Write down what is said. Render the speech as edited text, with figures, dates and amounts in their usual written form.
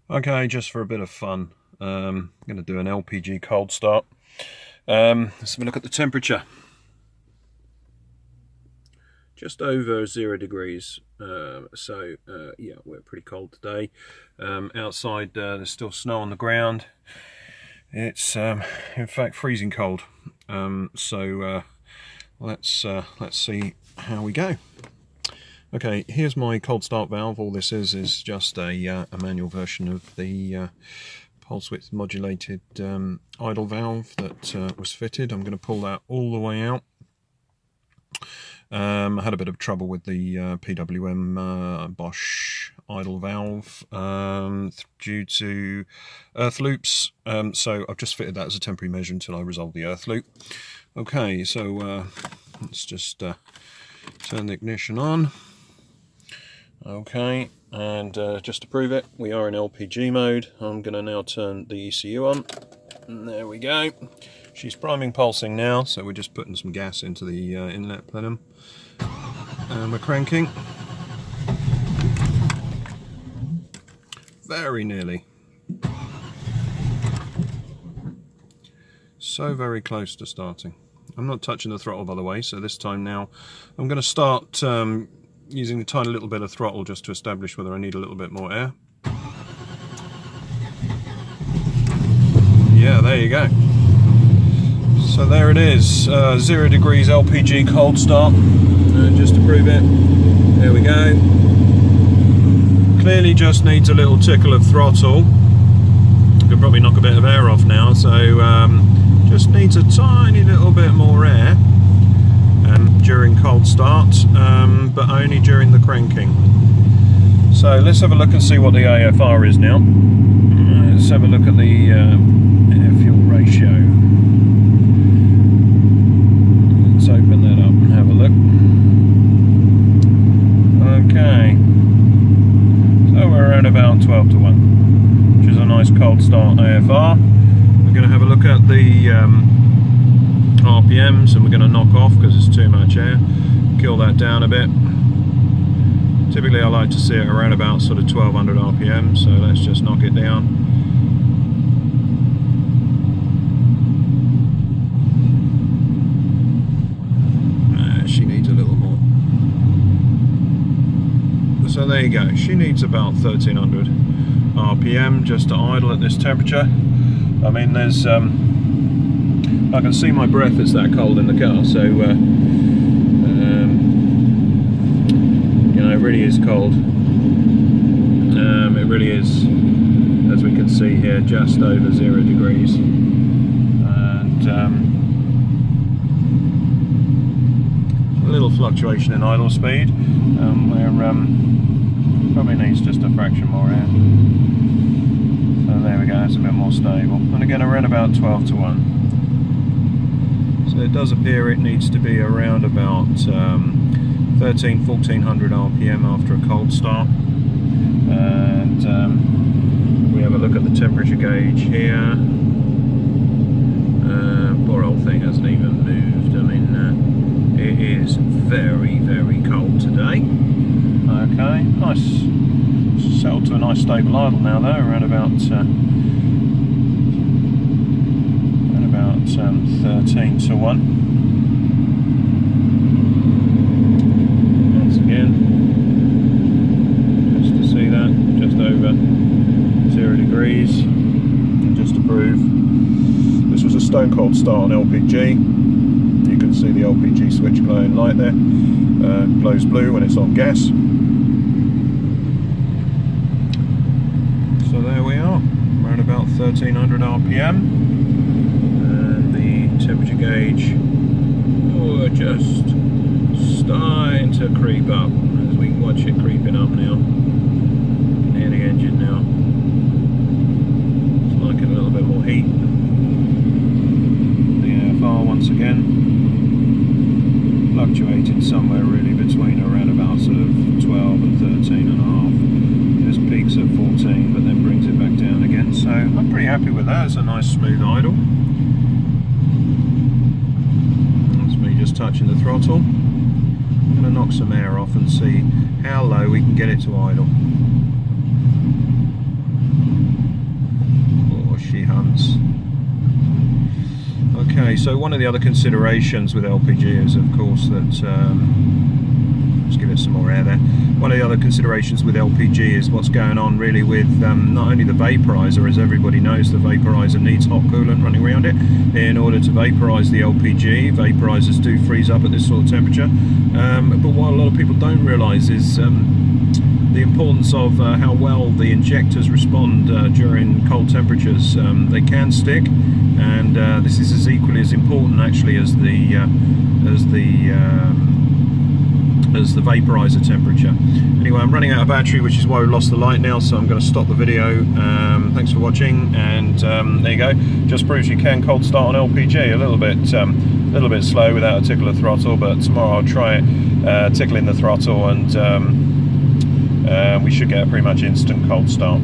Okay, just for a bit of fun, I'm going to do an LPG cold start. Let's have a look at the temperature. Just over 0 degrees, yeah, we're pretty cold today. Outside there's still snow on the ground. It's in fact freezing cold. Let's see how we go. Okay, here's my cold start valve. All this is just a manual version of the pulse width modulated idle valve that was fitted. I'm going to pull that all the way out. I had a bit of trouble with the PWM Bosch idle valve due to earth loops, so I've just fitted that as a temporary measure until I resolve the earth loop. Okay, so let's just turn the ignition on. Okay, and just to prove it, we are in LPG mode. I'm going to now turn the ECU on. And there we go. She's priming pulsing now, so we're just putting some gas into the inlet plenum. And we're cranking. Very nearly. So very close to starting. I'm not touching the throttle, by the way, so this time now I'm going to start using a tiny little bit of throttle just to establish whether I need a little bit more air. Yeah, there you go. So there it is, 0 degrees LPG cold start. Just to prove it, there we go. Clearly just needs a little tickle of throttle. I could probably knock a bit of air off now, so just needs a tiny little bit more air during cold start, but only during the cranking. So let's have a look and see what the AFR is now. Let's have a look at the air-fuel ratio. Let's open that up and have a look. Okay, so we're at about 12 to 1, which is a nice cold start AFR. We're going to have a look at the RPMs, and we're going to knock off because it's too much air, kill that down a bit. Typically I like to see it around about sort of 1200 RPM, so let's just knock it down. She needs a little more. So there you go, she needs about 1300 RPM just to idle at this temperature. I mean, there's I can see my breath, it's that cold in the car, so you know, it really is cold. It really is, as we can see here, just over 0 degrees. And a little fluctuation in idle speed, where probably needs just a fraction more air. So there we go, it's a bit more stable. And again, we're at about 12 to 1. So it does appear it needs to be around about 1400 RPM after a cold start. And we have a look at the temperature gauge here. Poor old thing hasn't even moved. I mean, it is very, very cold today. Okay, nice. Settled to a nice stable idle now though, around about 13 to 1. Once again, just to see that, just over 0 degrees. And just to prove, this was a stone cold start on LPG. You can see the LPG switch glowing light there. Glows blue when it's on gas. So there we are, around about 1300 RPM. Temperature gauge, oh, just starting to creep up, as we can watch it creeping up now. Near the engine now. It's liking a little bit more heat. The AFR once again fluctuating somewhere really between around about sort of 12 and 13 and a half. Just peaks at 14 but then brings it back down again, so I'm pretty happy with that. It's a nice smooth idle. Just touching the throttle. I'm going to knock some air off and see how low we can get it to idle. empty Huns. Okay, so one of the other considerations with LPG is, of course, that just give it some more air there. One of the other considerations with LPG is what's going on really with not only the vaporizer. As everybody knows, the vaporizer needs hot coolant running around it in order to vaporize the LPG. Vaporizers do freeze up at this sort of temperature, but what a lot of people don't realize is the importance of how well the injectors respond during cold temperatures. They can stick, and this is as equally as important actually as the vaporizer temperature. Anyway, I'm running out of battery, which is why we lost the light now, so I'm going to stop the video. Thanks for watching, and there you go. Just proves you can cold start on LPG. A little bit slow without a tickler throttle, but tomorrow I'll try it, tickling the throttle, and we should get a pretty much instant cold start.